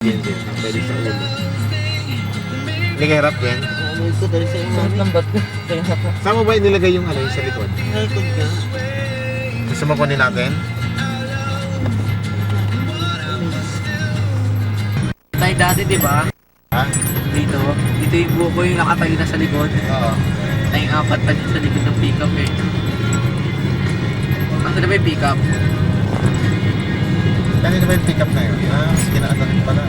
Yan, pwede sa ulo. Hindi ka hirap din? Ano ito dahil sa iyo? Sarap ng ba't ko. Saan mo ba inilagay yung ano yung sa likod? Nalkod ka. Gusto mo kunin natin? Tayo dati, di ba? Ha? Dito yung buko yung nakatayo na sa likod. Oo. Tayong apat pa din sa likod ng pick-up eh. Ano na ba yung pick-up? Kanina ba yung pick-up na yun? Ah, mas kinakatanin pala.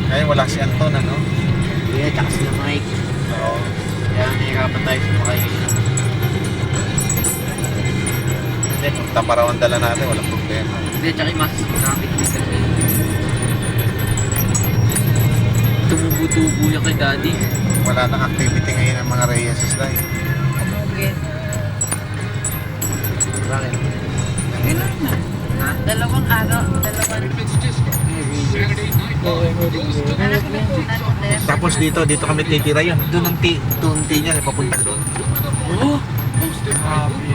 Ay, wala si Anton, ano? Yeah, tsaka sila Mike. Oo. Kaya nahirapan tayo sa makay. Hindi, punta pa raw ang dala natin, walang problema. Hindi, tsaka yung mas traffic dito. Tumubo-tubo yan kay Daddy. Wala nang activity ngayon ng mga Reyes Slide. Bakit? Ilan na? Ha? Dalawang araw, dalawang... Anak ko na po natin. Tapos dito kami titira yun. Doon ang tunti niya, papunta doon. Oh! Grabe.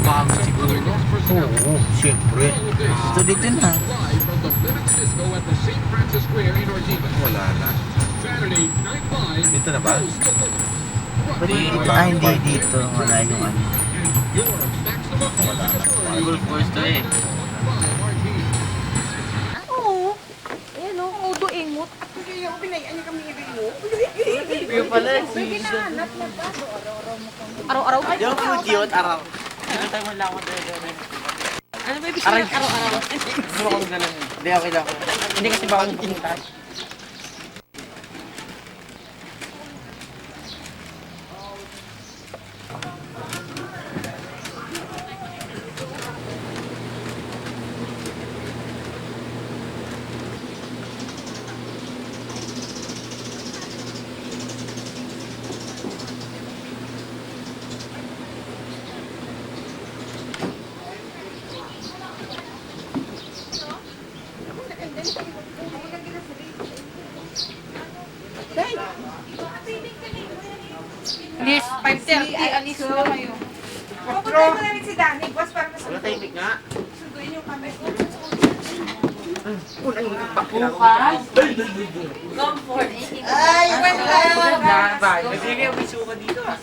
Bago siguro. Oo, siyempre. Dito na. Wala na. Dito na ba? Hindi dito. Wala yung ano. Wala na. Golf course to eh. Oo. Ayan o, udo imot. Hindi ako binayaan niya kami i-remote. Yung pala eh. Ginahanap na ba? Araw-araw ka. Yung food yun, araw. Hindi tayo man lang ako tayo. Ano ba ibig sabihin araw-araw? Siguro kong galang eh. Hindi, okay lang. Hindi kasi baka pupunta. Yes, 5:30. Alis na kayo. Pupunta mo na rin si Danny, boss, para Wala masunduin. tahimik nga. Sunduin yung kami. Bukas. Comfort. Ay, wala. Sige, may suka dito ah.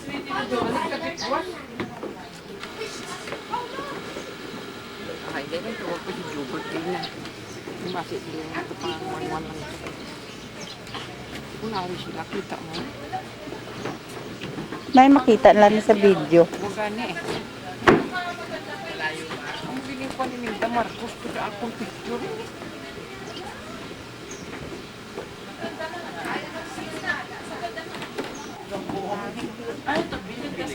Ay, ganyan ito. Huwag ko si Jubert kayo na. Lumasit din. Ito pa nga 1-1 lang ito. Kung namin sila, kita mo. May makita lang sa video. Huwag gani eh. Ang biling pa ni Minda Marcos, kuda akong picture. Ay, ito, binibili.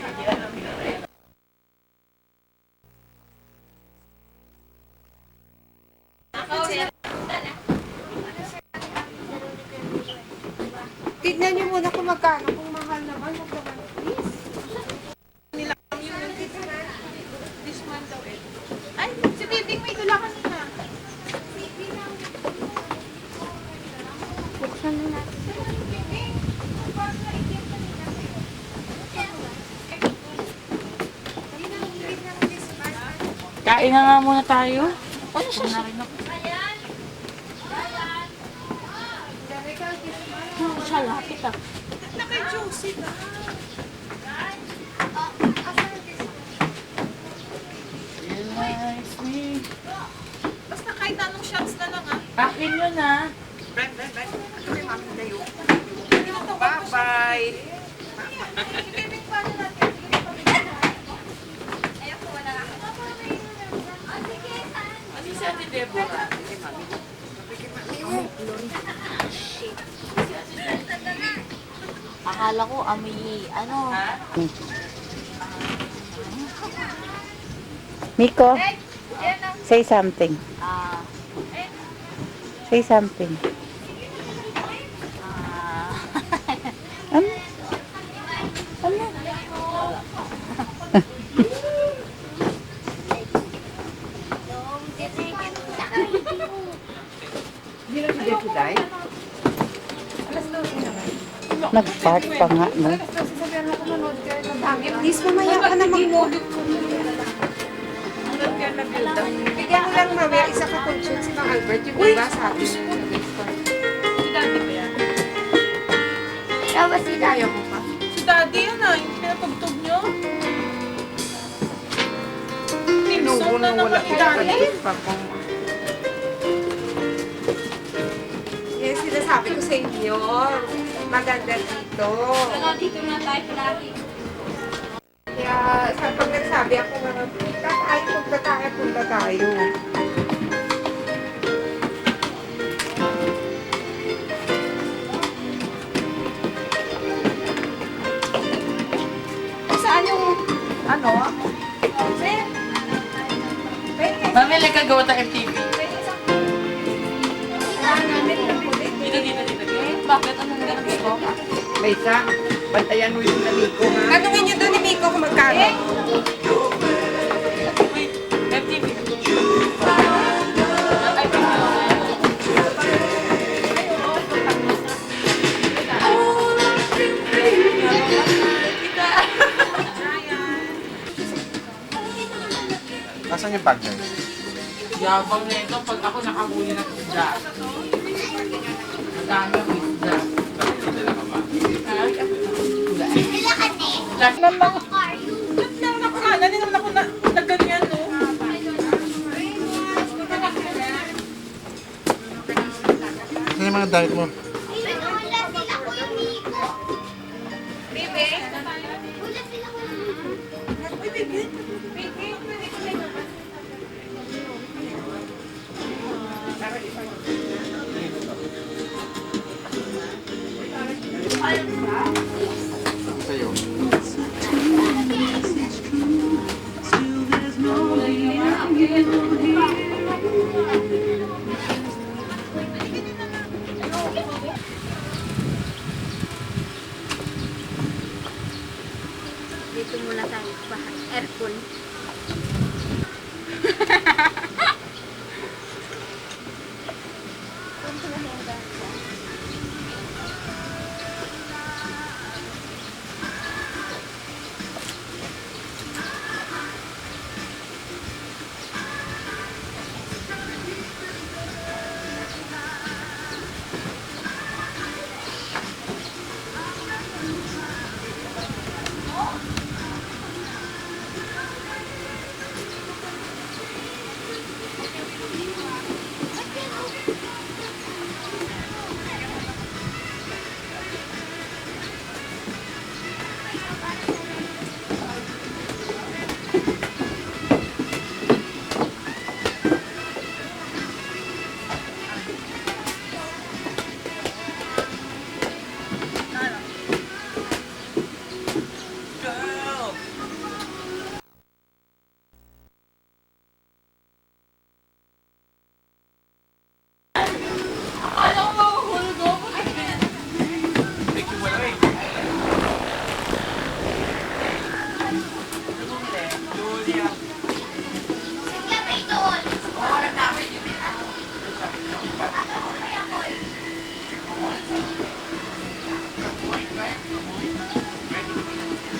Tignan niyo muna kung magkano. Kung mahal naman, huwag naman. Please. Nila yung this month daw eh. Ay, si Bibing may dula kanina. Buksan na natin. Kain na nga muna tayo. Ano siya? Siya, lapit ah. Naka-juicy na. Realize me. Basta kahit anong shots na lang ah. Akin yun ah. Brent. Ano may mami dayo? Bye-bye. Si Bibing paano natin? Ayoko, wala lang. Ano si Ate Deborah? Akala ko amoy ano. Miko, say something. Ah, Say something. ah, Ano? Ano? Nag-park pa nga, no? Please, mamaya ka na mag-mood. Bigyan mo lang mamaya isa ka kutsyon si Mang Albert. Yung iba sa atin na nilagay ko. Si Daddy ba yan? Kaya si Dayo mo pa. Si Daddy yan ah, yung pinapagtog nyo. Team song na naman ni Daddy. Yan sinasabi ko sa inyo. Maganda dito. Dito na tayo palagi. Kaya sa pag nagsabi ako mga punta tayo. Saan yung ano? Sir? Mami, nagkagawa tayo MTV. Bakit? Anong ganun dito? May isa, bantayan mo yung naligo ha. Tanungin niyo doon ni Miko kung magkano. Wait, MTV. Asan yung partner? Yabang na ito pag ako nakahuli ng isda. Madami ako isda. Lahat na lang. Naninam ako na ganyan, no? Asan yung mga diet mo? Sa'yo. Dito muna tayo sa aircon.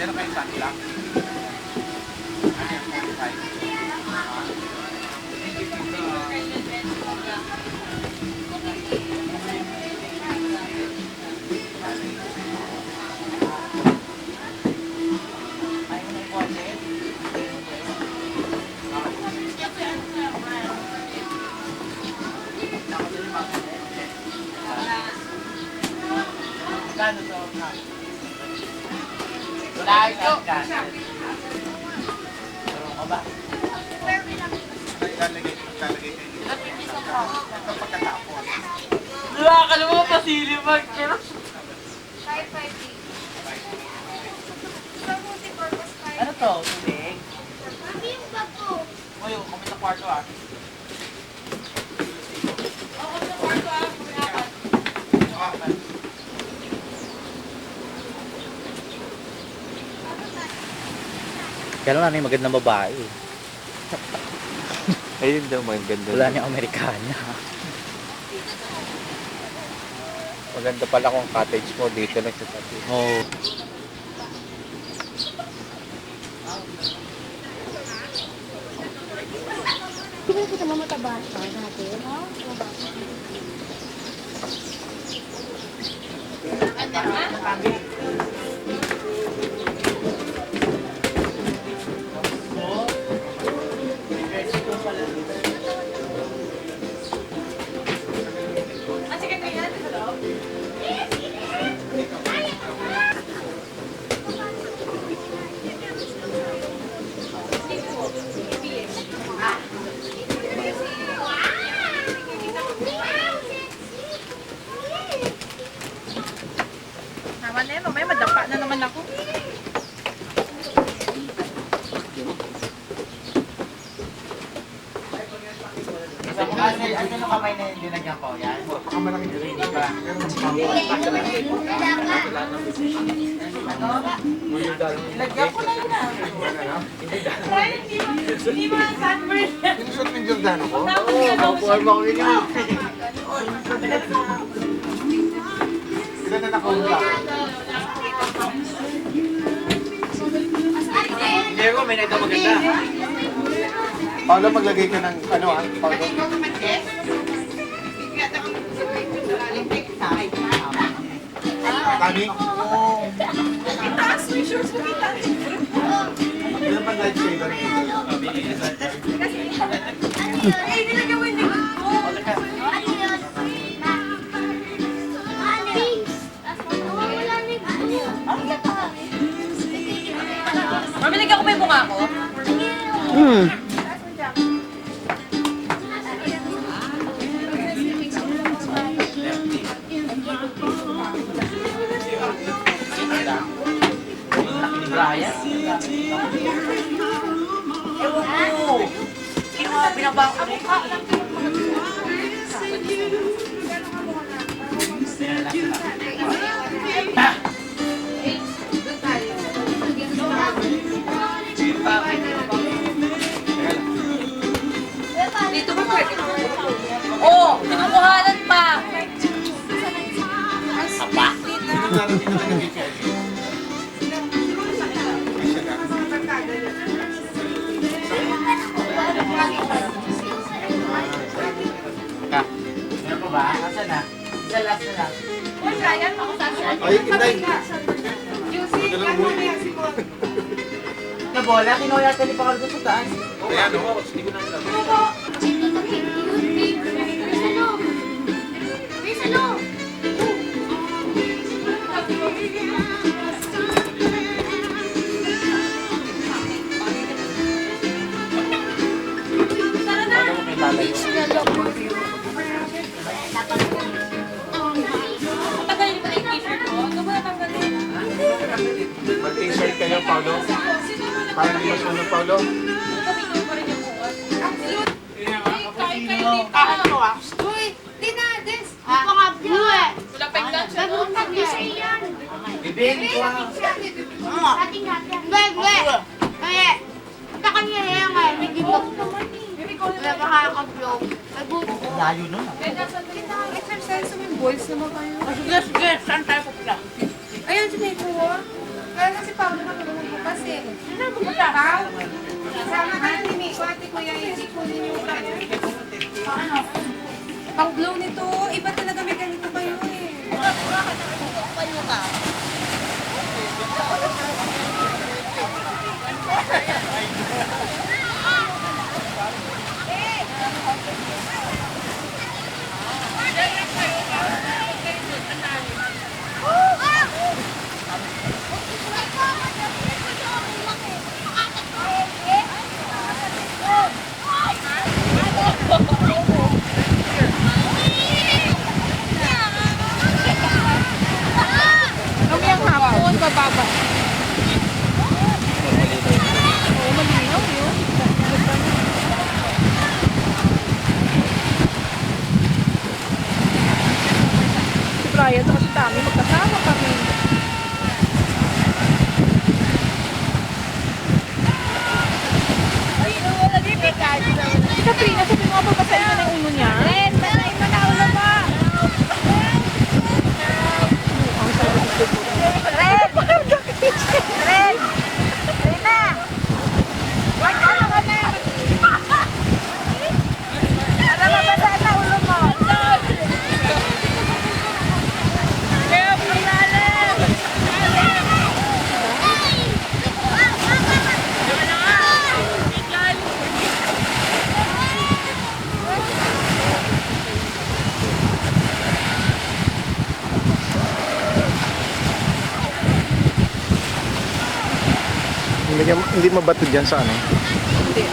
Meron kayong sunblock? Ano yung 45? Magkano to? Layo! Ano ka ba? Ilalagay kayo. Ito pagkatapos. Nakakala mo pasili mag... Ano to? Tubig? Uy, kami sa kwarto ah. Kailan na yung magandang babae. Ayun daw, maganda. Wala niyang Amerikana. Maganda pala kung cottage mo dito nagsasabi. Oo. kita mo mataba siya dati, no? Naman na yun, may madapa na naman ako. Ano yung kamay na dinagyan ko? Yan? Pakamalaki rin, di ba? Ilagyan ko na yun Hindi mo ang sunburn. Sinusot mo yung Giordano ko? Oo, forma ko yun. Ilan na nakaula? Diego, may nakita maganda. Paolo, maglagay ka ng ano ah? Paolo? Tani? Itaas mo yung shorts mo, itaas. Ilan pang lightsaber? Eh, nilagyan mo yung likod ko. Mabiligyan ko pa yung bunga ko. Hmm. Brian? Ewan ko. Kinuha, binaba ko rin. Dito ba pwede? Oo, kinukuhanan pa. Apa? Sino darating na taga-DTI? Meron pa ba? Asan na? Isa last na lang. Uy, Brian, ako sa akin. Ay, Inday! Yusi, yan si Boss. Na bola, kinuha yata ni Paolo sa taas. Ayan o, hindi ko na alam. Tagalin mo na yung t-shirt ko. Ano ba natanggalin? Mag-t-shirt kayo, Paolo. Para hindi masunog, Paolo. Gamitin ko rin yung bukas. Kain kayo dito. Ano ah? Uy, dinades. Blue eh. Wala pa yung lunch. Ano? Bibili ko ang... Kaya, sa kanya yan nga, may gibok. Wala pa kakablow. Layo nun ah. Exercise mo yung boys naman kayo. Sige, sige. Saan tayo pupunta? Ayun, si Nico. Kaya na si Paolo na tulungan ko kasi. Ano mo ba tao? Sama ka na ni Miko. Ate ko yung isikunin yung kanya. Paano? Pang glow nito. Iba talaga may ganito kayo eh. Paano ka? Kamayang hapon, bababa. Oo, malinaw yun. Si Brian at si Tammy, magkasama kami. Si Katrina, sabi mo nga pagpasayin mo na yung ulo niya. Ren, patay mo na ulo mo. Hindi mabato dyan sa ano. Hindi.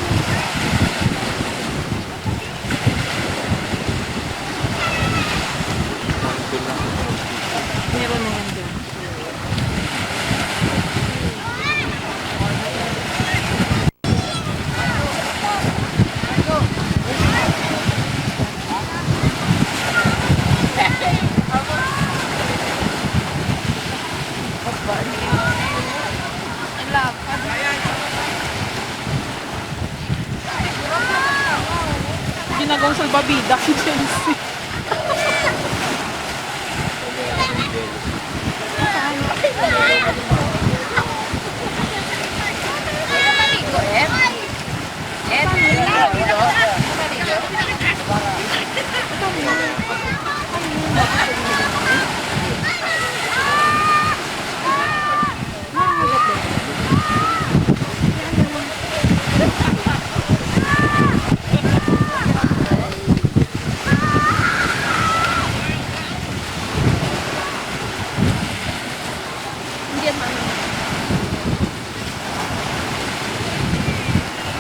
Meron na yan dyan. Ginagawang salbabida si Chelsea.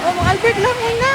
Oh, mga Albert lang, na.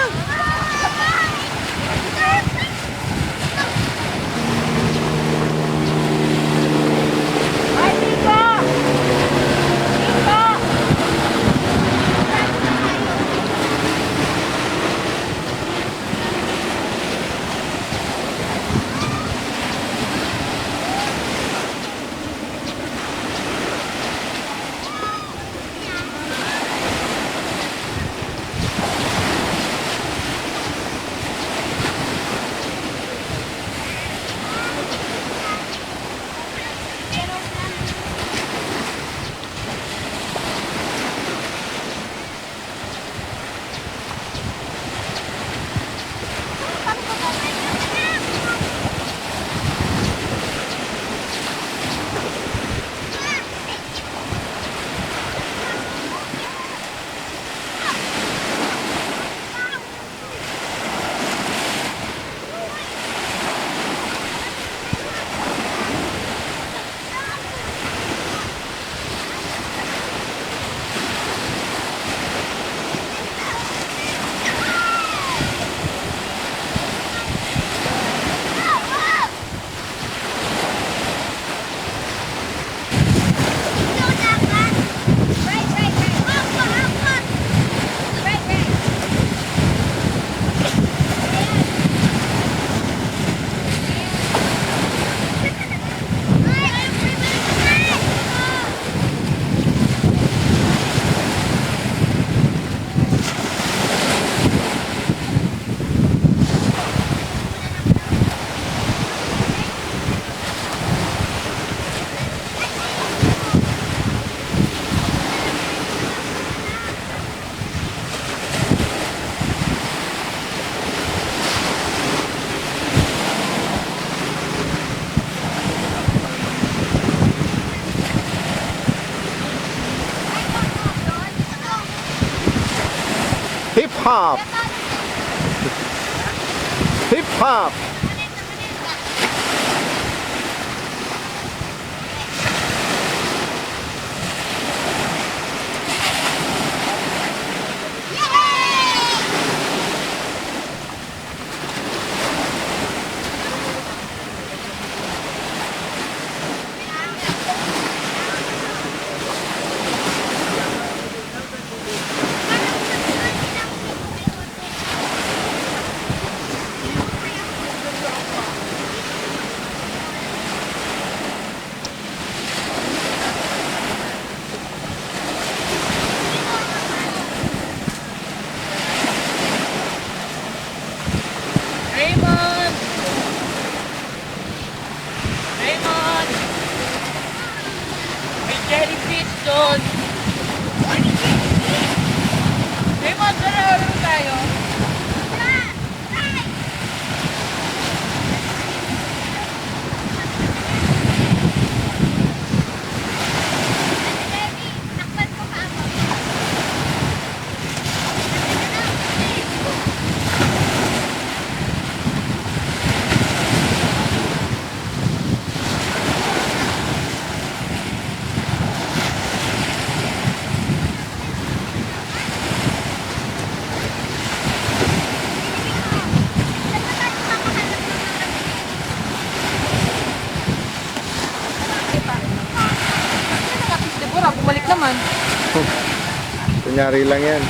Hip hop! Hip hop! naman. Kunyari lang yan.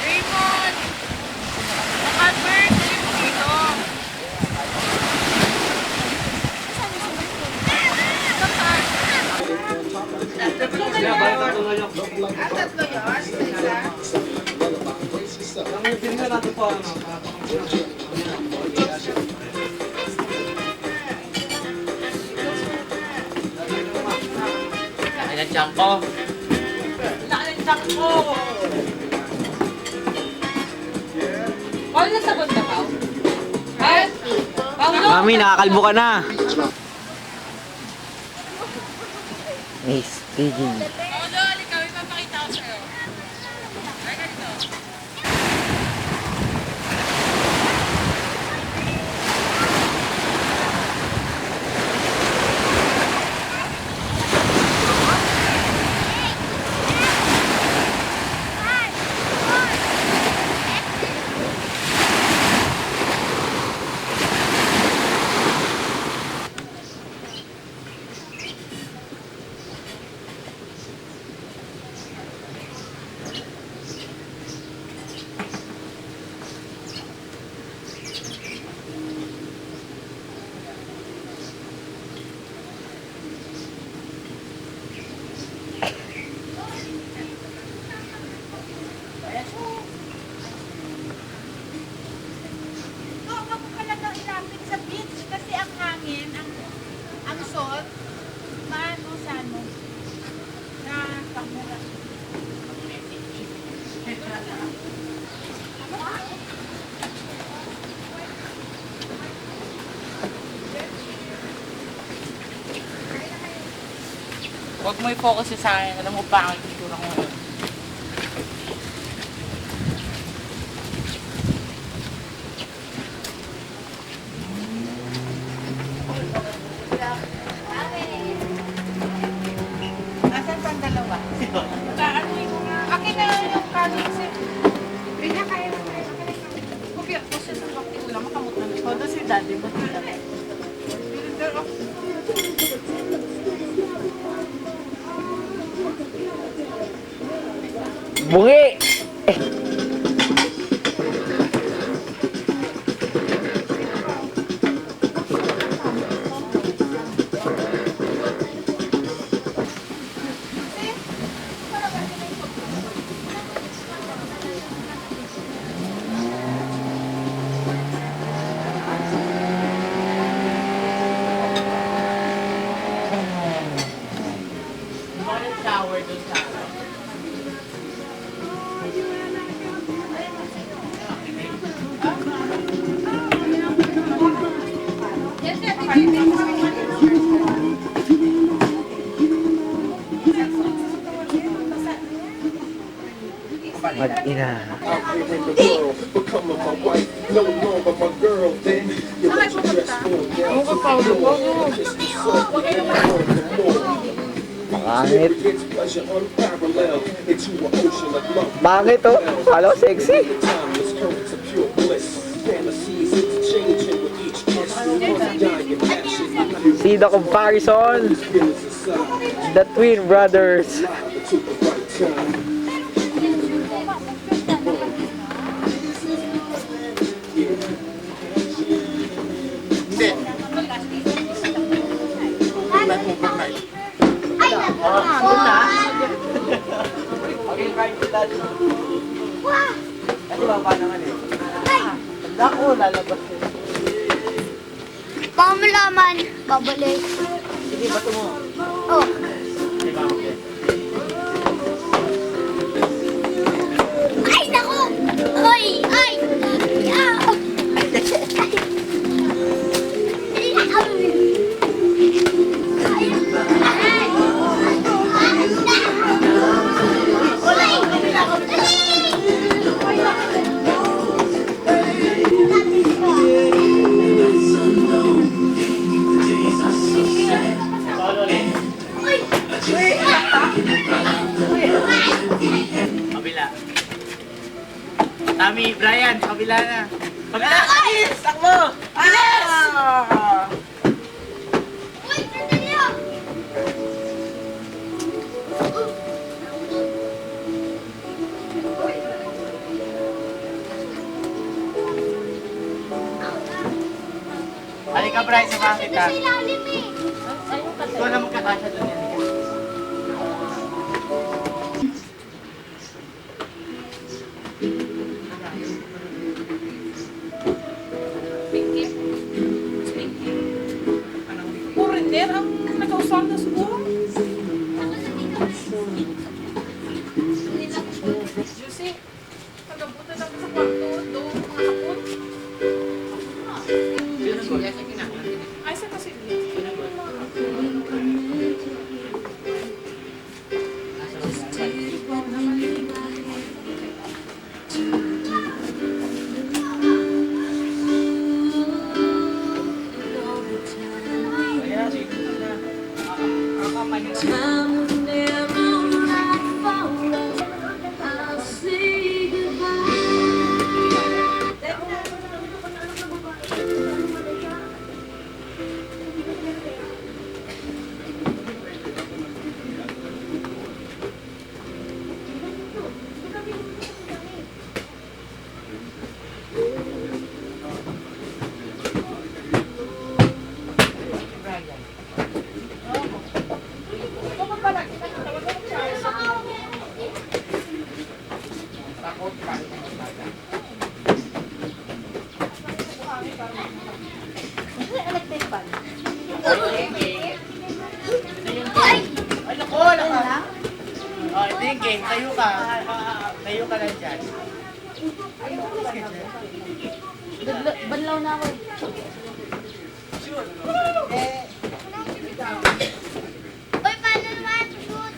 Raymond! Naka-birthday mo dito. Ay, nandiyan ko. Paul, nasagot na, Paul? Paul? Paul, no? Mami, nakakalbo ka na. Nice. Tigil. Paul, ikaw, ipapakita ko sa'yo. Ay, ganito. Huwag mo talagang ilapit sa beach kasi ang hangin, ang salt, maano sa ano, na pagmula. Huwag mo i-focus sa akin. Alam mo ba ang itsura ko ngayon? Nasaan pa ang dalawa? Akin na lang yung kanin, sir. Pinakaya na tayo. Kupi, ako siya sa bakti ulam. Makamot na. O, doon si daddy mo. Bungi! Shower doon sa Mag-ina. Becoming my wife, no longer my girl, then you let your dress fall down. Pangit. It's pleasure unparalleled into an ocean of love. Pangit oh. Kala ko sexy. Timeless currents of pure bliss. Fantasies interchanging with each kiss. Undying passion. See the comparison. Feelings inside. The twin brothers. Live into the right time. Kasi baba naman eh. Tanda ko, lalabas eh. Baka malaman, babalik. Sige, bato mo. Oh. Ay, naku! Ay! Ay! Ah! Ay! Kabila na. Kabila! Alis! Takbo! Alis! Uy, sandali lang! Halika, Bryce, samahan kita. Sa ilalim eh. Ikaw na magkakasya doon yan. Foreigner ang nag-ausal na siguro. Juicy, tagabutan ako sa kwarto. Doon, mga hapon. Ay, sa kasi. Ay, naku, naku. Oh, ito yung game. Tayo ka. Tayo ka lang dyan. Banlaw na ako. Uy, paano naman? Shoot!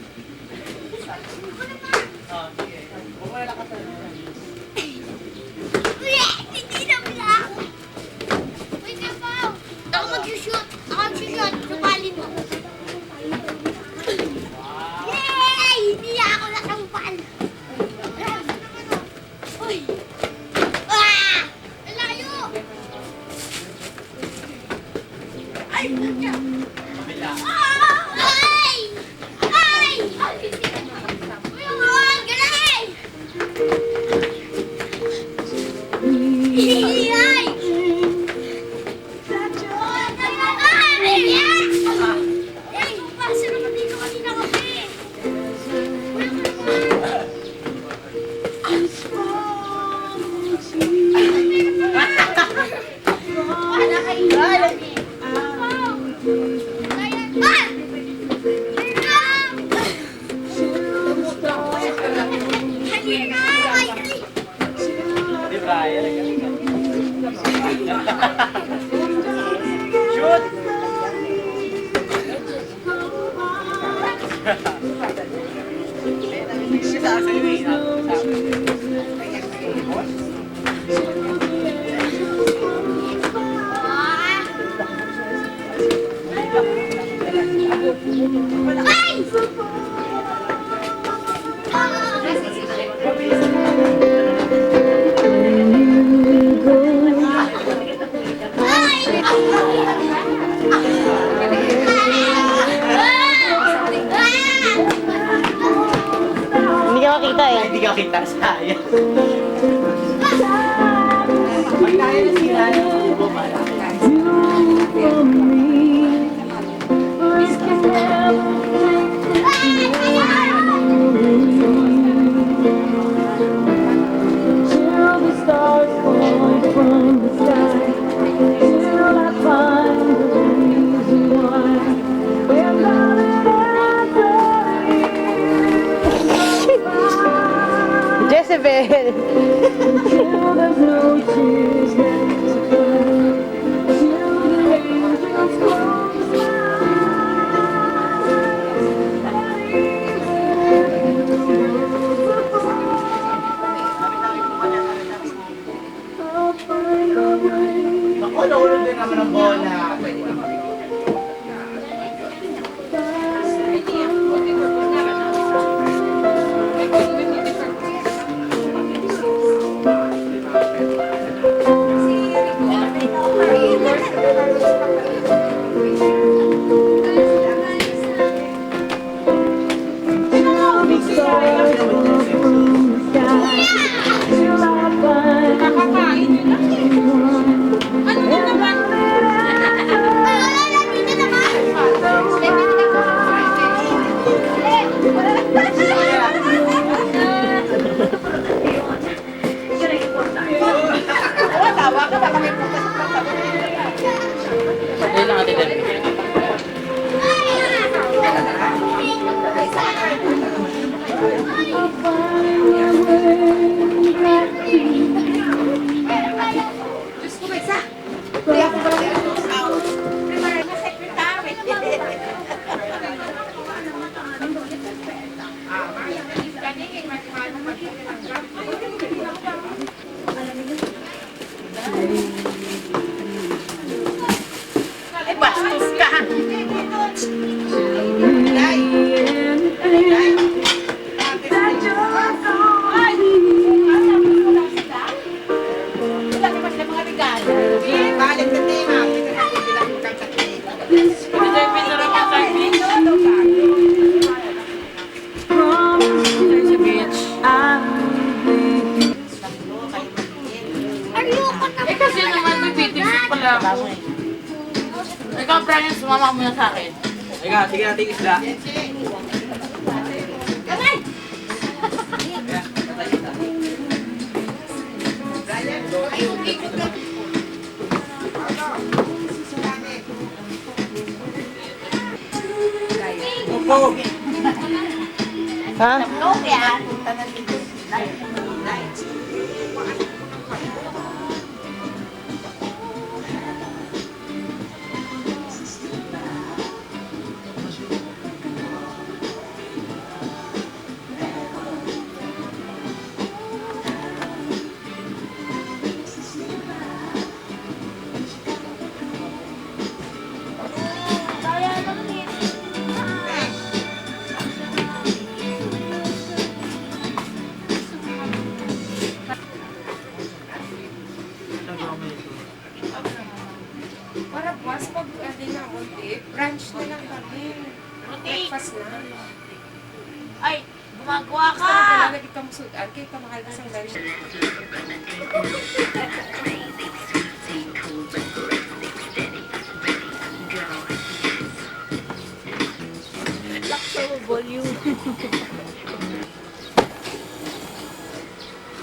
Oh, sige. Huwag mo na lakasan. Uy, hindi na pala ako. Uy, Kapaw! Ako mag-shoot. Ako mag-shoot. Supalin mo. Yay! Hindi ako nakampal. Uy! Ah! Malayo! Ay! Kabila. Ay! Ay! Uy, ang galing! Ay! Ay! Pasa naman dito kanina kami. Wala ko naman. Wala kayo. Di Brian. Shoot! Isa sa iyo Hindi ka makita eh. Hindi ka kita, sayang. Pag tayo na sila, bumala. Jezebel! Sa beach. Ayoko na. Eh kasi naman may bitin pala ako. Ikaw, Brian, sumama mo na sa akin. Ika, sige natin isda. Opo. Ha? Para buwas, pag na konti, brunch na lang kami. Breakfast na. Ay, gumagawa ka! Basta maglalagay kang sudan, kaya kamahal ka sa lunch.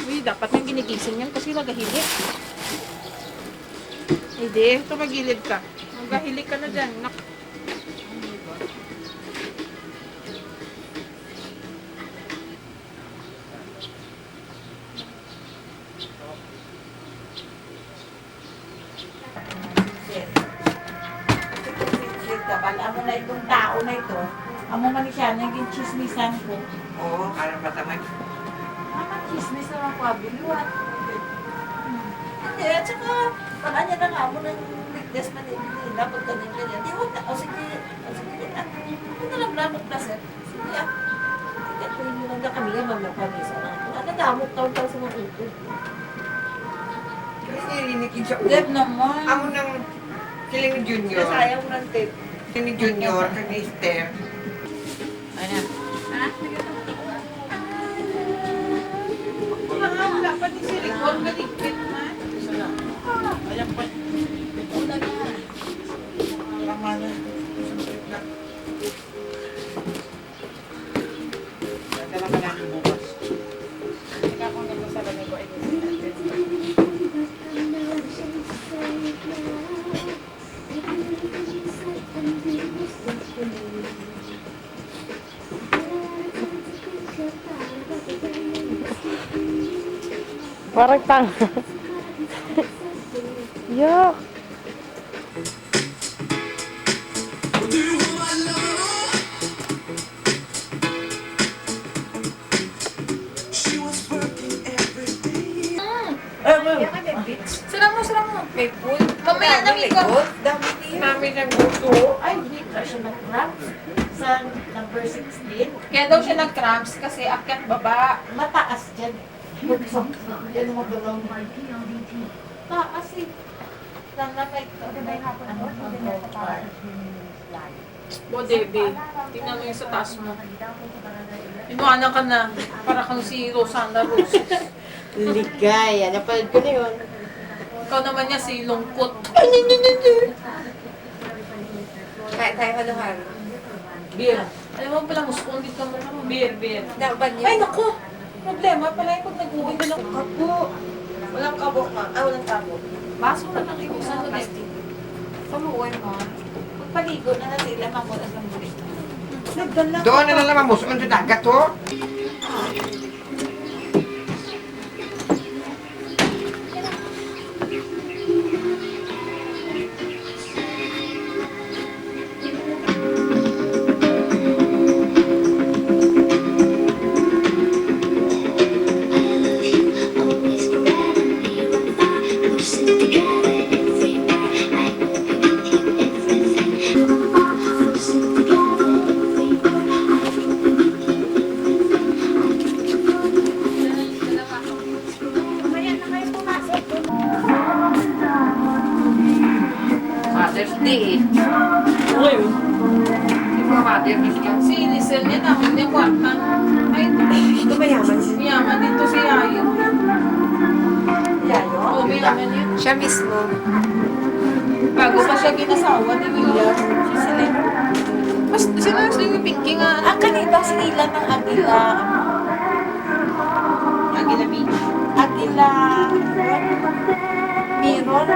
Uy, dapat nang ginigising yan kasi nagahili. Hindi, tumagilid ka. Nagahili ka na dyan. Amo na itong tao na ito. Amo man siya, naging chismisan ko. Oo, kaya matamay. Mama, chismis na mga kabiluan. Hindi, at saka, wala niya na nga mo ng weakness man nila. Dapat ganyan. Di mo na, o sige, hindi na lang lamot na sir. Sige Tigat ko yun lang na kami yan, mamapamisa na. Ano damot taon-taon sa mga ito. Kasi nilinikin siya. Deb naman. Amo ng kiling ni Junior. Sayang ng tip. Kiling ni Junior, kag ni Esther. Ayan. Wala pa din silikon, galigpit man. Ayan pa. Tama na. Dala ka namin bukas. Ikaw kung nagsasabi ko, ay Parang tanga. Yuck. Sarang mo. May pool. Mamaya na, Miko. Namin ng gusto. Ay, hindi pa siya nag-cramps sa number 16. Kaya daw siya nag-cramps kasi akyat baba. Mataas dyan. Yan mo gulong. Taas eh. Lang na may hapon ano? O, Debbie, tingnan mo yung sa taas mo. Inuanan ka na, para kang si Rosana Rose. Ligay. Napalad ko na yun. Ikaw naman niya si Lungkot. Kaya tayo haluhan. Beer. Alam mo pala, muskong dito mo naman. Beer. Naban niyo. Ay, naku! Problema pala yung pag nag-uwi ka ng Kapo. Walang kabok ma. Walang kabok. baso na lang ikaw sa plastic. Pamuwan mo. Pagpaligo na sila mamulat ng buli. Doon na lang naman mo. Sa dagat to. Si Lizel niya na, hindi kwarta. Ay, Ito mayaman siya. mayaman dito si Yayo. Yayo? Oo, mayaman yun. Siya mismo. Bago pa siya ginasawa ni William. Si Celine. Mas, sino yung Pinky nga? Ah, kanina si Ilan ng Agila. Agila Beach. Agila. Mirror.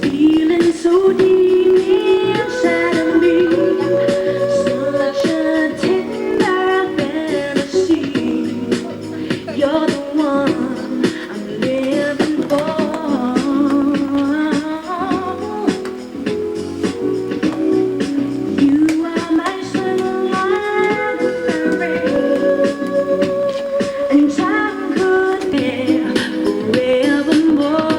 Feeling so deep inside of me, such a tender fantasy. You're the one I'm living for. You are my sunlight and rain, and time could be forevermore.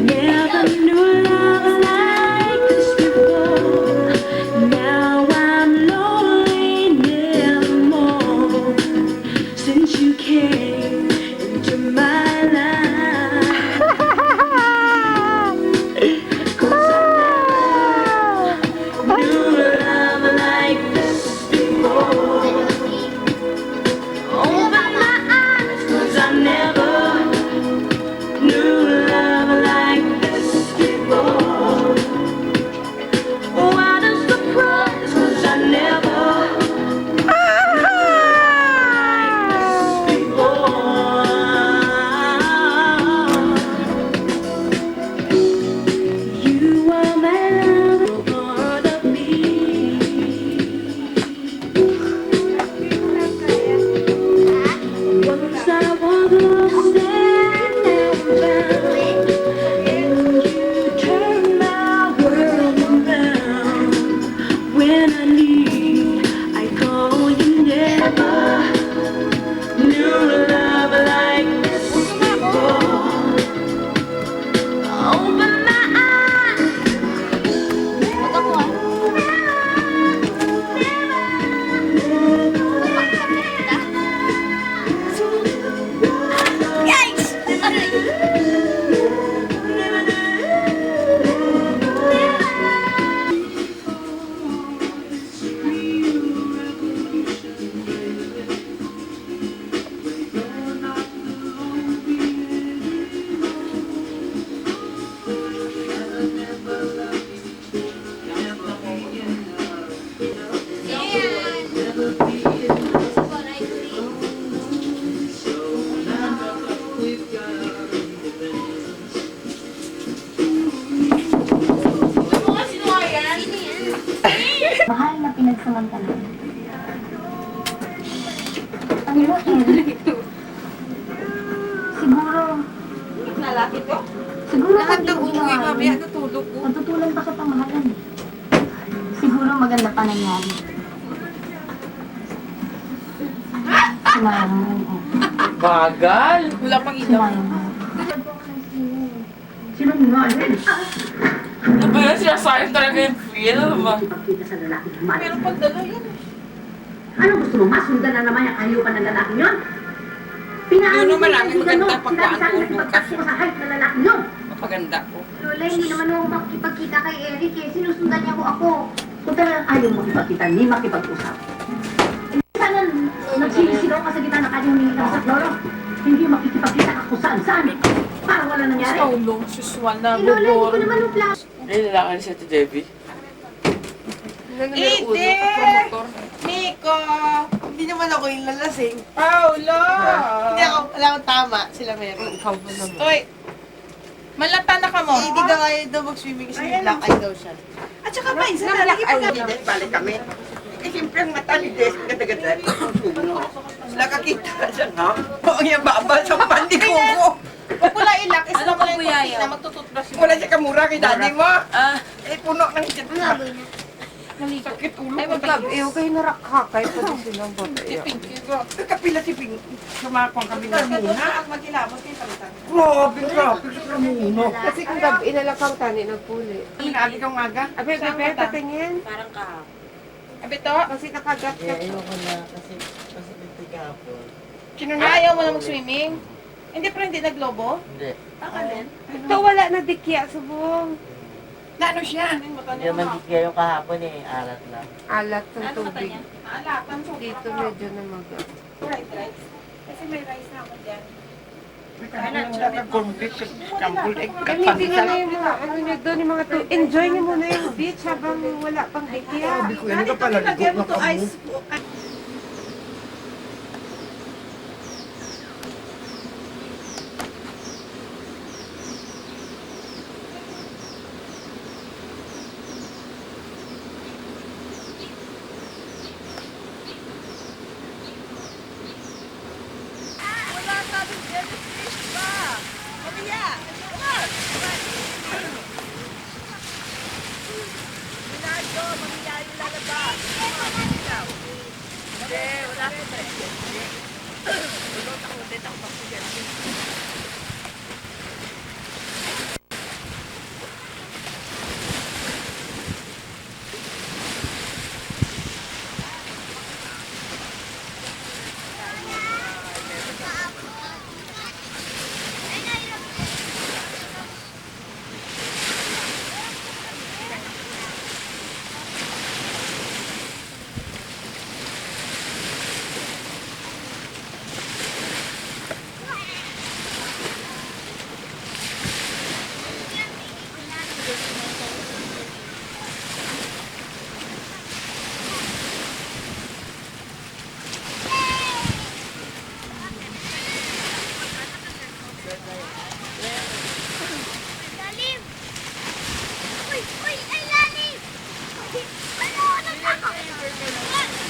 Never knew love like this before. Now I'm lonely nevermore. Since you came into my life, 'cause I never knew love like this before. Open my eyes, 'cause I never knew love like this before. What a surprise, 'cause I never knew like this before. You are my love, part of me. Once I was lost and now I'm found, and you turned my world around. When I need, I call you. Never knew love like this before. Open my eyes. Mahal na pinagsamantalan. Ano yun? Siguro, Lalaki ko? siguro Lahat pag ng hindi umuwi, na- mamaya natulog ko. Natutulan pa kita mahalan. Siguro maganda pa nangyari. Sumayang mo. Bagal. Wala pang ilaw. Sumayang mo. Ano ba yan? Sinasayang talaga yung feel ba? Pero pag dala yun. Ano gusto mo? Masundan na naman yung ayupan ng lalaking yun? Yun naman lang, maganda pagkaan ko, Pagkas mo sa height ng lalaking yun. Mapaganda ko. Lola, hindi naman ako makikipagkita kay Eric eh. Sinusundan niya ako. Kung talagang ayaw makipagkita, hindi makipag-usap. Sana nagsisigaw ka sa gitna na kanyang hinihilang sa kloro. Hindi makikipagkita ka kung saan-saan. Para wala nangyari. Saulong, suswan na, Lola, hindi ko bubor. naman yung flash. Ay, lalaki si Ate Debbie. Ide! Miko! Hindi naman ako yung lalasing. Paulo! Hindi ako, wala akong tama. Sila meron. Ikaw ba naman? Uy! Malata na ka mo. Eh, hindi daw ayaw daw mag-swimming kasi may black eye daw siya. At saka pa, isa na lagi pa kami. Balik kami. Eh, siyempre ang mata ni Des, ganda-ganda. Nakakita ka siya, ha? Oo, yung baba sa pandi ko ko. Kung pula ilak, isa na pala yung na magtututbrush yung Wala siya kamura kay daddy mo. Eh, puno ng shit na. Sakit ulo. Ay, mag-love kayo narakakay pa din silang Si Pinky ko. Kapila si Ping. Sumakong kami na muna. Ang magkilabot kayo palitan. Grabe, grabe sa muna. Kasi kung gabi na lang kang tani nagpuli. Minabi kang maga. Abe, tatingin. Parang kahapon. Abi to? Kasi nakagat ka. Ayoko na kasi nagtiga ako. Ayaw mo na mag-swimming? Hindi, pero hindi naglobo? Hindi. Ito wala na dikya sa buong. Nano siya? Hindi naman dikya yung kahapon eh. Alat lang. Alat ng tubig. Dito medyo na Kasi may rice na ako dyan. Gamitin nyo na yung mga ano nyo doon, yung mga to. Enjoy nyo muna yung beach habang wala pang dikya. Sabi ko, ano ka pala? Lagyan mo to ice. Lalim! Uy! Uy! Ay, lalim! Ano? Nagkakaroon!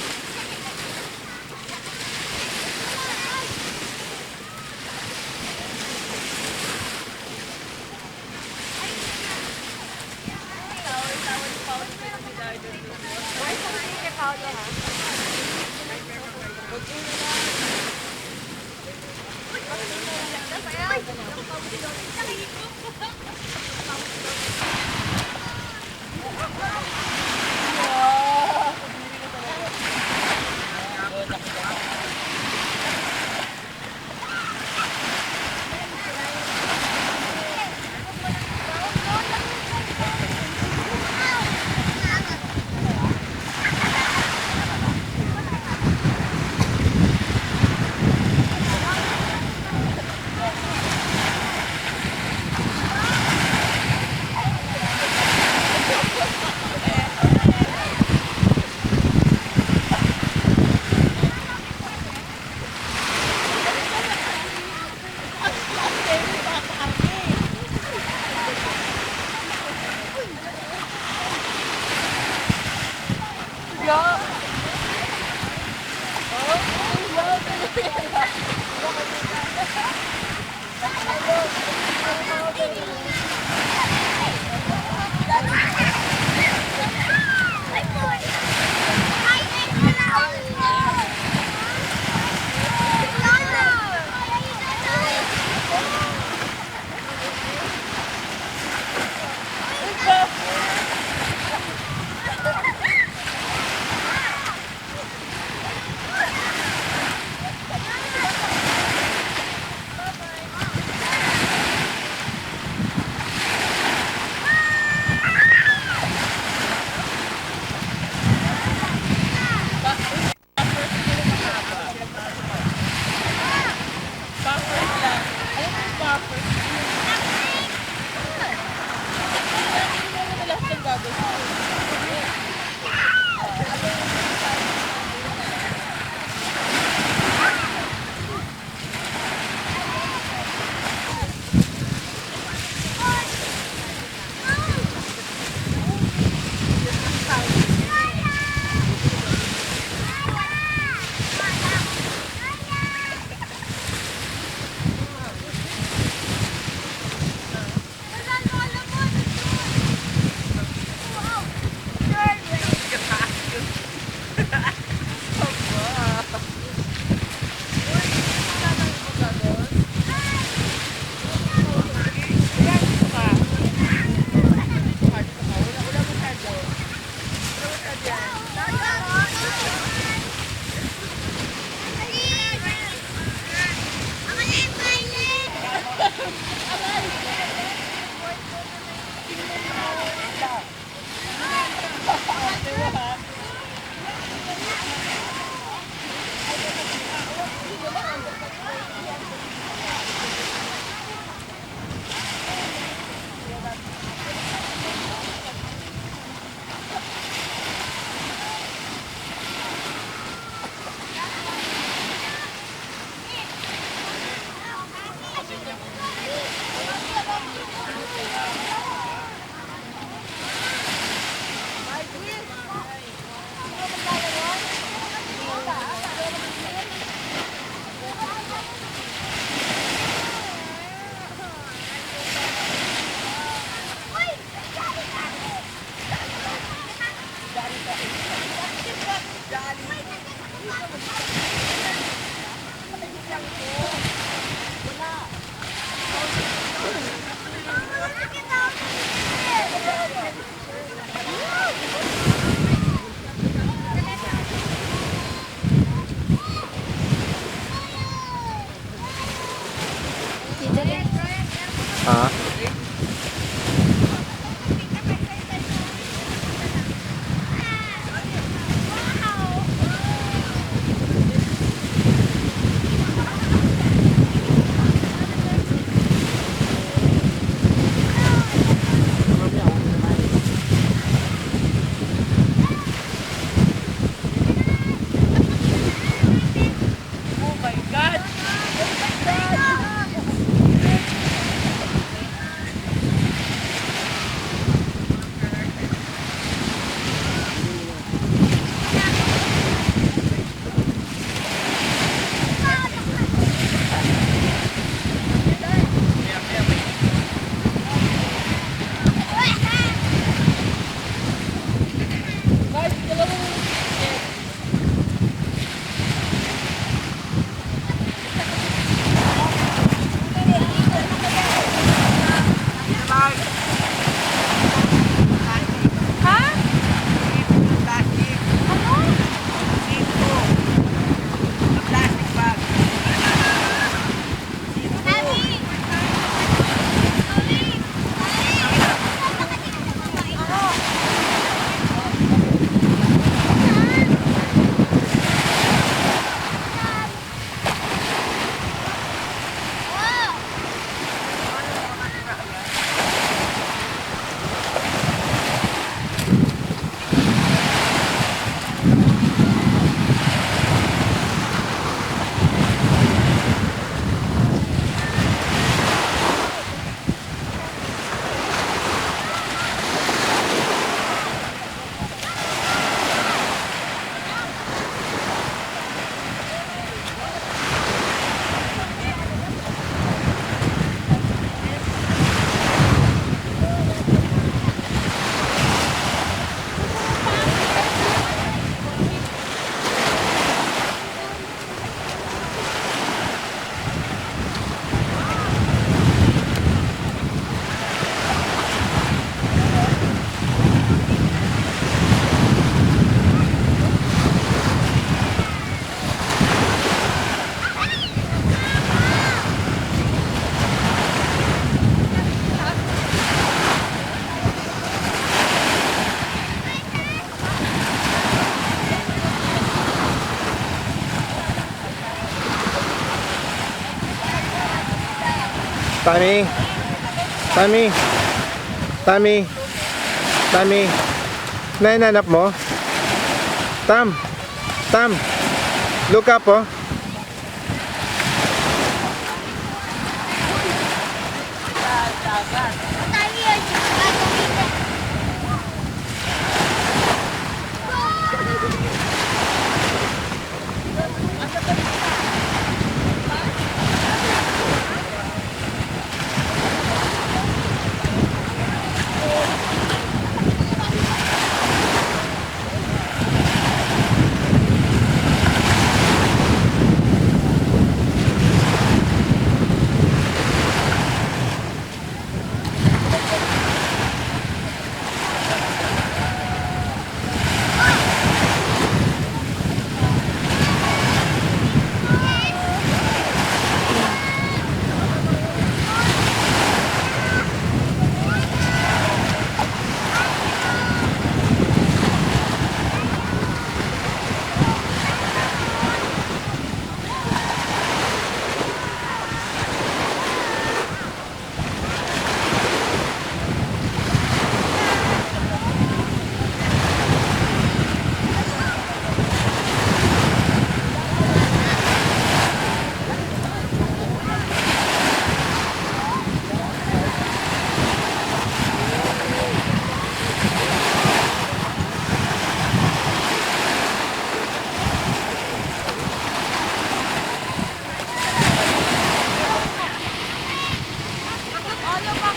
Tommy. Tommy. Tommy. Tommy. Nainanap mo? Tam. Tam. Look up, oh. Tayo yun.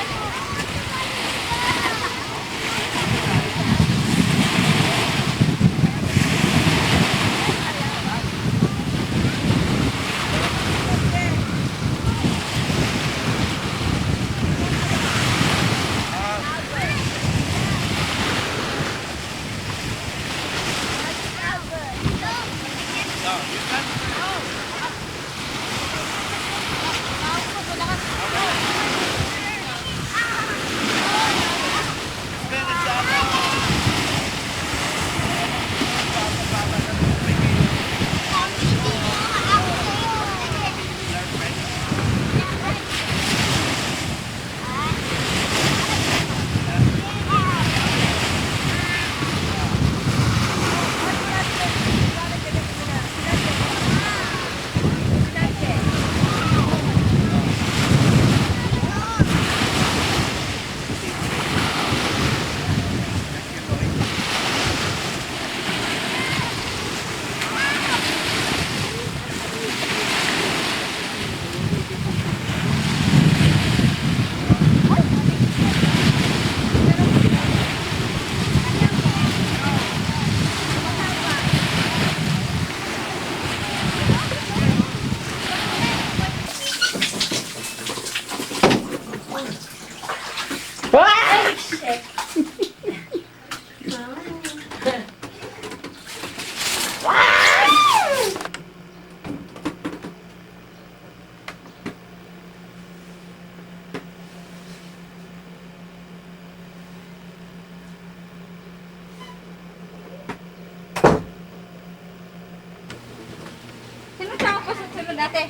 Sino tao pa susunod natin?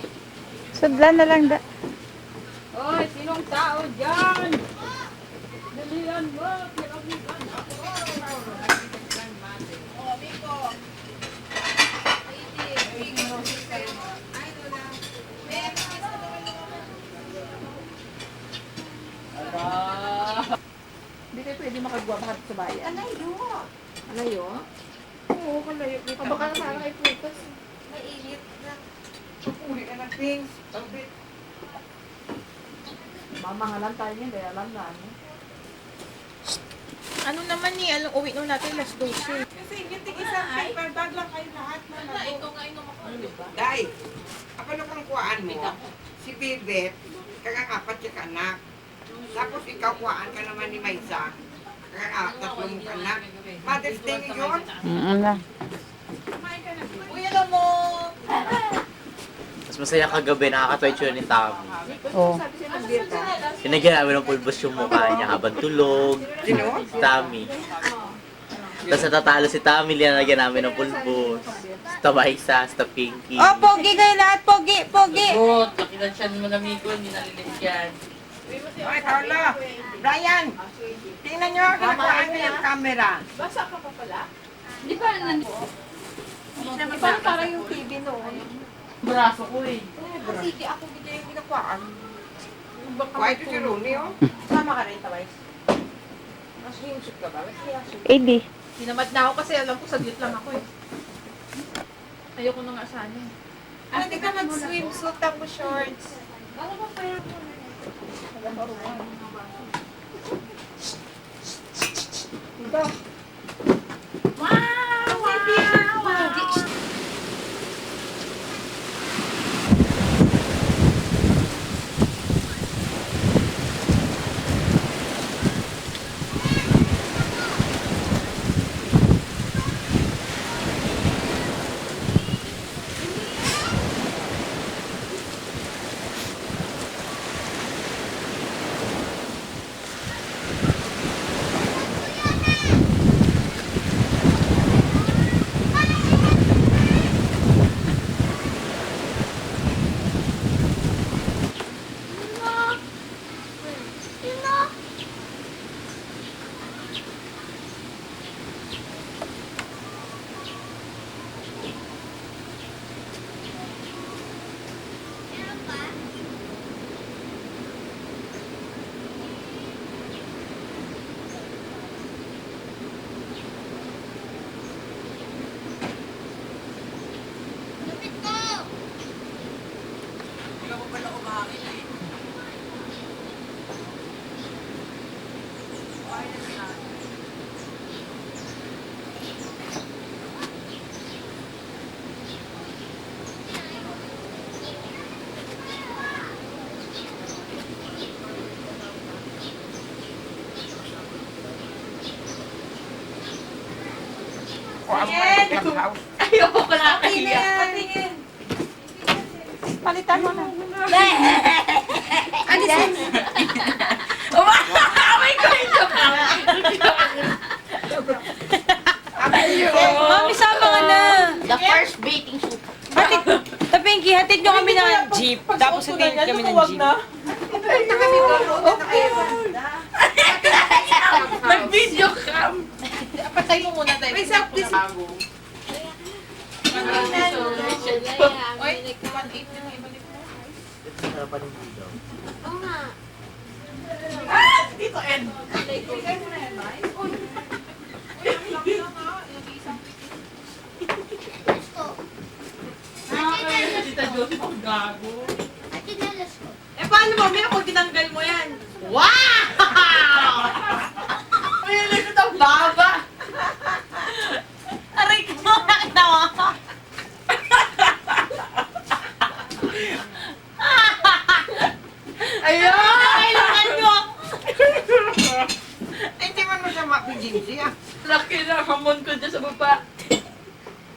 Sudlan na lang da. Oy, sinong tao dyan? Dalihan mo, pinabigan ako. Oh, Miko. Hindi kayo pwede makagwabahan sa bayan. Alayo. Alayo? Oo, kalayo. Dito Baka naman kayo putas. mainit na. Uli ka ng things. Pagpit. Mamangalan tayo niyan, kaya alam na. Ano naman ni, alam, uwi nung natin last 12. Kasi yung isang paper bag lang kayo lahat na Day, ako na kang kuhaan mo. Si Bibet, kakapat siya kanak. Tapos ikaw kuhaan ka naman ni Maisa. Tatlong kanak. Mother's Day yun. Na. Uy, alam mo! Mas masaya kagabi, nakaka-twitch yun ni Tommy. Oh. Sinagyan namin ng pulbos yung mukha niya habang tulog. Sino? Si Tommy. Tapos natatalo si Tommy, linalagyan namin ng pulbos. Sa Maisa, sa Pinky. Oh, pogi kayo lahat, pogi, pogi! Oh, laki na siya mo na Miko, hindi nalilig yan. Okay, Paolo. Brian, tingnan nyo, kinakuhaan ko yung camera. Basa ka pa pala? Di ba parang yung TV noon? Braso ko eh. Kasi di ako bigay yung ginakuhaan. Kuha ito si Rooney, oh. Sama ka rin, Tawais. Mas swimsuit ka ba? Mas swimsuit. Edi. Sinamad na ako kasi alam ko saglit lang ako eh. Ayoko na nga sana eh. Pwede ka mag-swimsuit tapos shorts. Ano ba kaya ko? Ito. Lapit ko! Kuha mo pa yung clubhouse. Ayoko ko nakakahiya. Patingin. Palitan mo na. Umamay ko yung joke lang. Mami, sama ka na. The first baiting shoot. Hatid, Tapinky, hatid nyo kami ng jeep. Tapos hatid kami ng jeep. Mag-video cam. Patay mo muna tayo. May self-dis- Oy, 1.8 na lang ibalik mo. Oo nga. Ah! Dito, Ed. Gusto. Tita Josie, ang gago. At tinalas ko. Eh, paano mo? May ako tinanggal mo yan. Wow! Ay, likod ang baba. Aray ko, nakatawa. Ayun! Kailangan nyo. Hindi mo siya mapijinsi, ah. Laki na hamon ko dyan sa baba.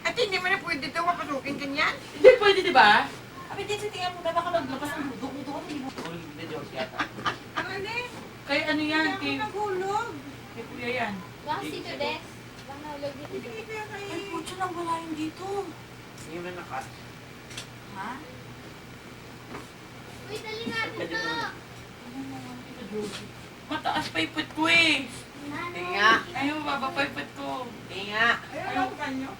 At hindi mo na pwede ito mapasukin kanyan. Hindi pwede, di ba? Abi, din sa tingnan mo na baka maglabas ng dudok-dudok. Kaya ano yan? Kay Nagulog. Kuya yan. Baka si Des. Baka nahulog dito. Ay, putyo lang wala yun dito. Hindi mo nakas. Ha? Uy, dali natin to. Mataas pa ipot ko eh. Tinga. Ayaw, baba pa ipot ko. Tinga. Ayaw ka nyo.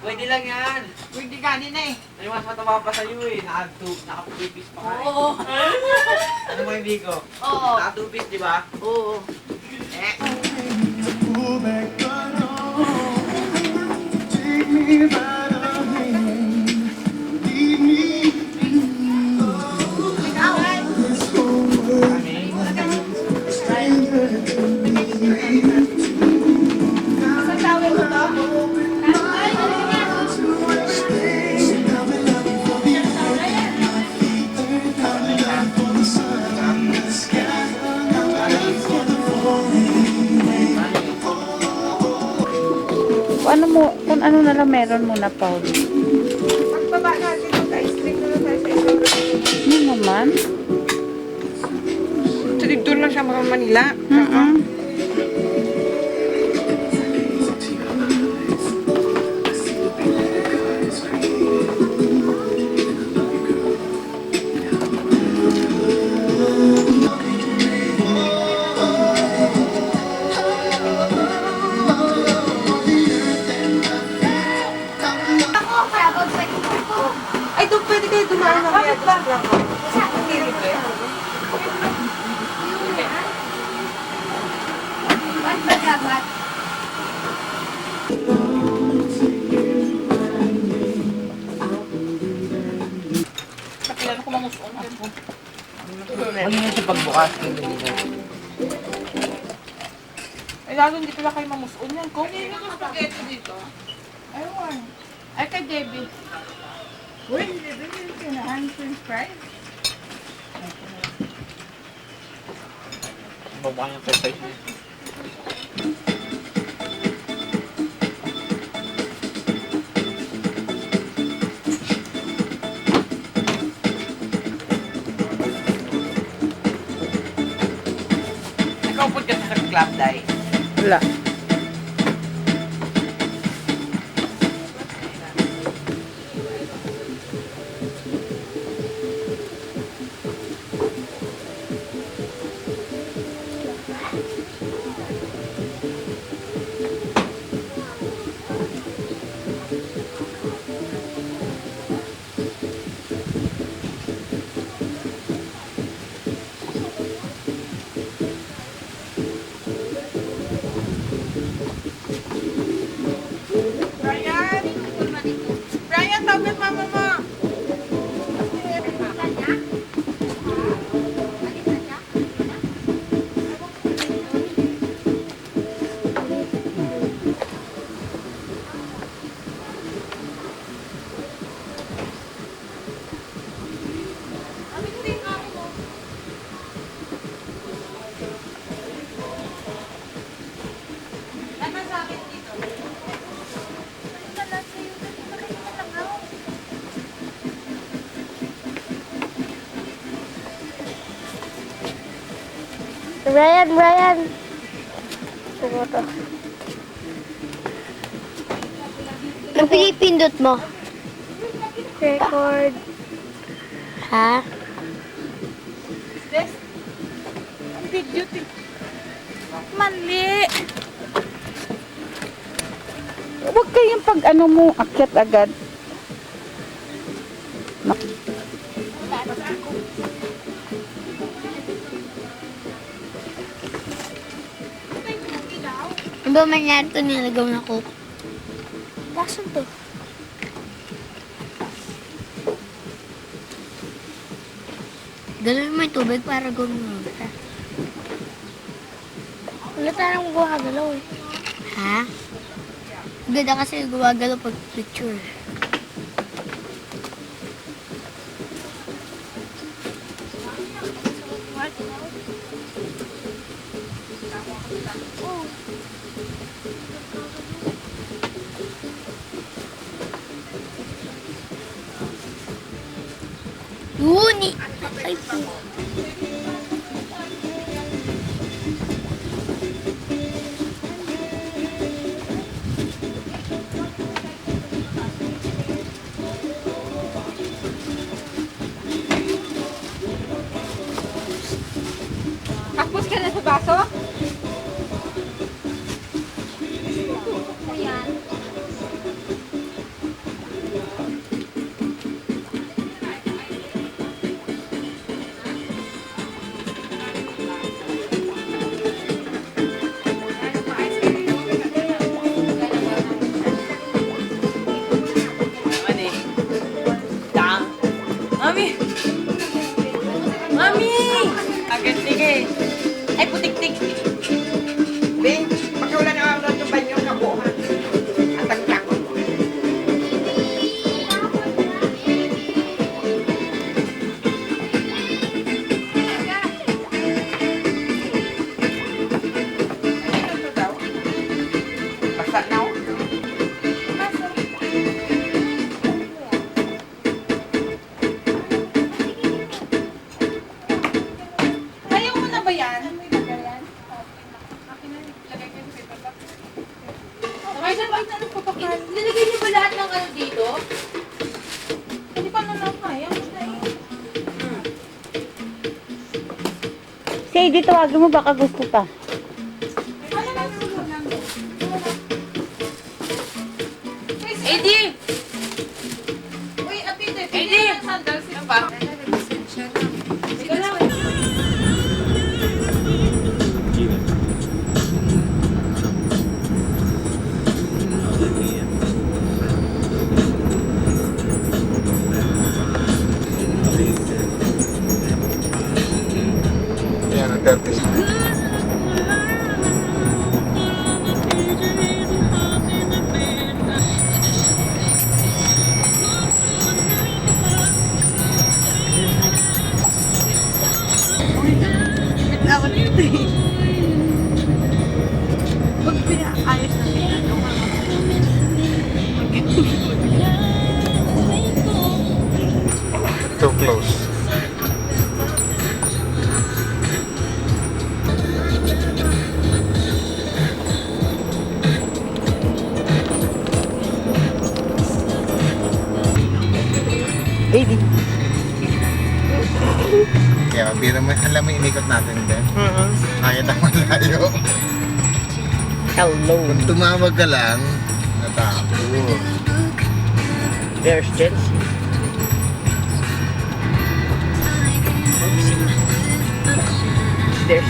Pwede lang yan. Pwede kanin na eh. May mas mataba pa sa'yo eh. Nakapipis pa ka eh. Oo. Ano mo hindi ko? Oo. Nakatupis, di ba? Oo. Eh. Pull back the door. Take me by the hand. Lead me. This whole world is stranger to me. Sasawin mo to? Kung ano na lang meron muna, Paul. Pagbaba natin, mag-ice cream na lang tayo sa isang Ano naman? So, dito lang siya mga Manila. Salamat. Kailan ko mamusuon ako. Ano yun sa pagbukas? Eh, lalo hindi pala kayo mamusuon yan. Kung hindi nyo spaghetti dito. Ayun. Ay, kay Debbie. Uy, hindi din yung kinahan french fries. Babakan yung french fries niya. Nakaupod ka sa club, Day. Wala. Brian! Brian, tawag mama mo! Brian. Tumoto. Ang pinipindot mo? Record. Ha? Des? Video tip. Mali! Huwag kayong pag ano mo, akyat agad. Ano ba mangyari ito? Nilagaw na ko. Baso to. Galawin mo yung tubig para gumagawa. Wala tayong gumagalaw eh. Ha? Ganda kasi gumagalaw pag picture. Uni! Ay po. Tapos ka na sa baso? Mani. Tang. Mami! Mami! Agad sige. Ay, putik-tik. Ben, pagkawala na ako ng banyo ka po, ha? At ang takot. Ano daw? Basta na ako. Ayaw mo na ba yan? Okay, saan ba ito papakal? Nilagay niyo ba lahat ng ano dito? Hindi pa naman kaya. Say, dito tawagin mo baka gusto pa. Eddie! Uy, Atite, Eddie! sandal sila Ano ba? Sige lang. Bira mo, alam mo inikot natin din. Kaya na malayo. Hello. Kung tumawag ka lang, natakot. There's Chelsea. There's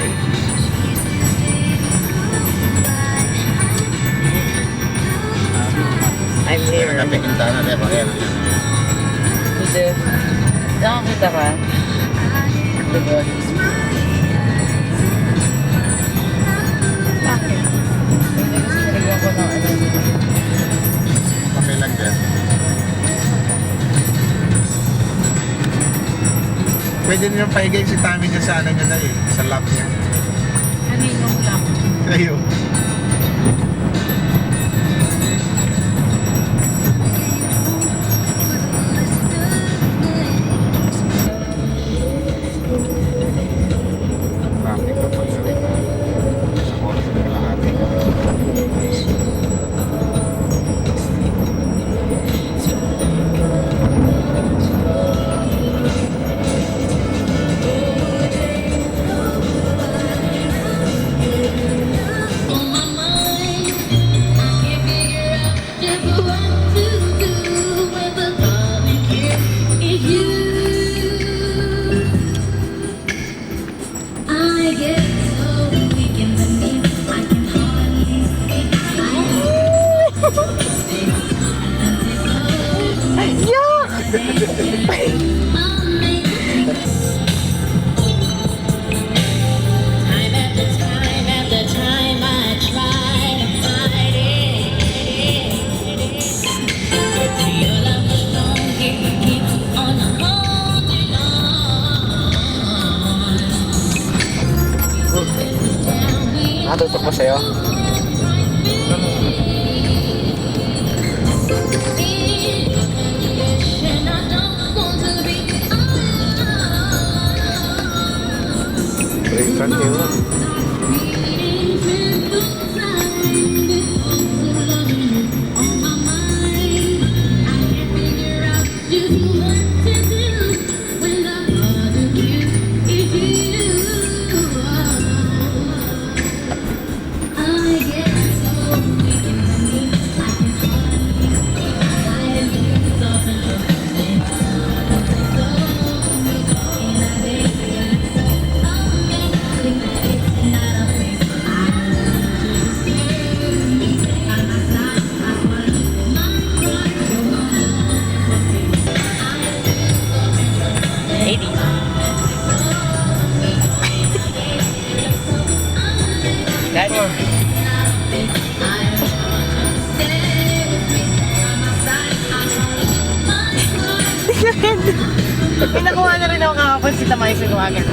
I'm here. Nakapikita na, di ba? Ayan. Hindi. Nakakita ka? Diba? Bakit? Hindi kasi nilagyan ko ng ano. Okay lang yan. Pwede niyo paigay si Tami niya sa ano niya na eh, sa lap niya. Ano yung lang? Ayun. Traffic na po sa oras na kalahati. Nakatutok ko sa'yo. Breakan nyo. Pinakuha na rin ako kahapon si Tamay sa gumagal.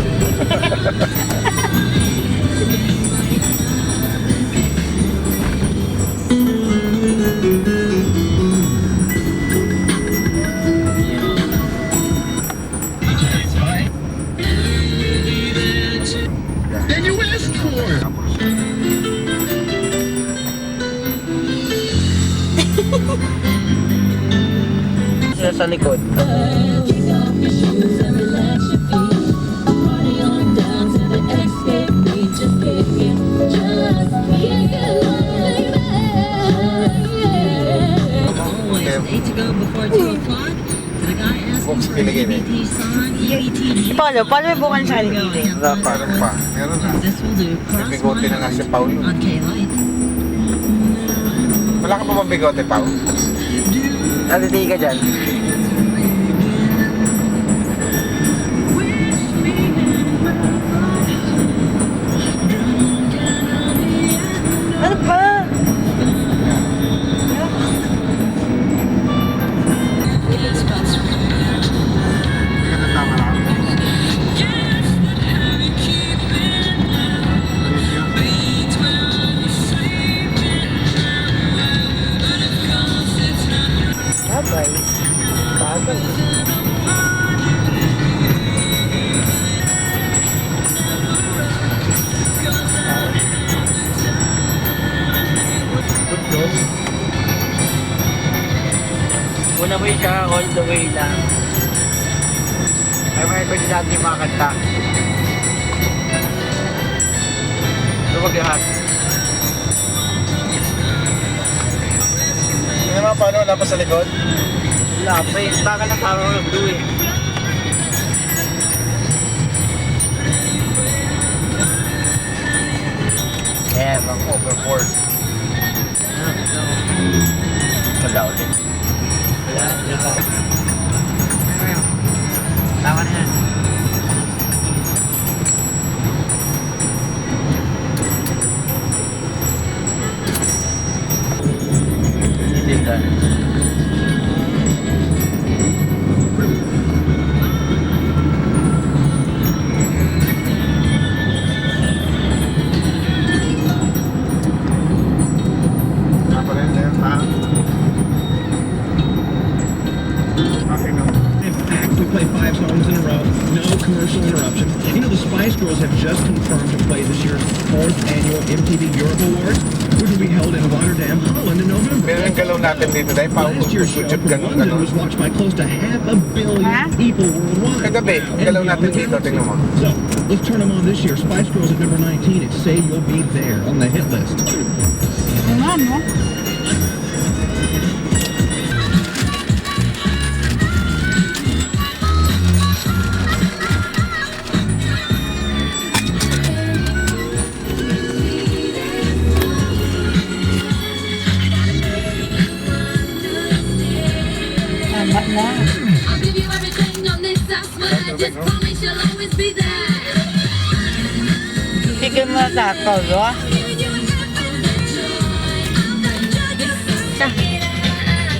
Then you asked for it. Sila sa likod. Books kiligin eh. Paano may bukan sa kiligili? Parang pa. Meron na. May bigote na nga si Paul. Wala ka pa bang bigote, Paul? Natitihi ka dyan. Ano ba? Bagay. Bagay. Una way siya, all the way lang. Ay, may pwede natin mga kanta. maglahat. Hindi naman paano, wala pa sa likod? Wala pa eh. Baka nakararag do eh. Yan, ang overboard. Wala ulit. Tama na yan. Hindi ka. Wala pa rin, meron pa. Okay na. In fact, we play 5 songs in a row, no commercial interruption. You know, the Spice Girls have just confirmed to play this year's 4th annual MTV Europe Awards, which will be held in Rotterdam, Holland in November. Meron yung galaw natin dito dahil Last year's show pa-ugot-ugot from ganun. London was watched by close to 500 million people worldwide. Kagabi, ang galaw natin dito, tingnan mo. So, let's turn them on this year. Spice Girls at number 19. It's Say You'll Be There on the hit list. Ano, no? Tama na. I'll give you everything on this, I swear. Just promise you'll always be there. Tigil mo na tato, no?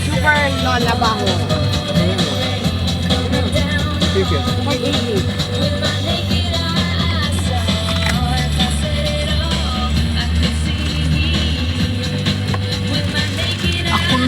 Super Lola Baho. Sige. May 80. Ako na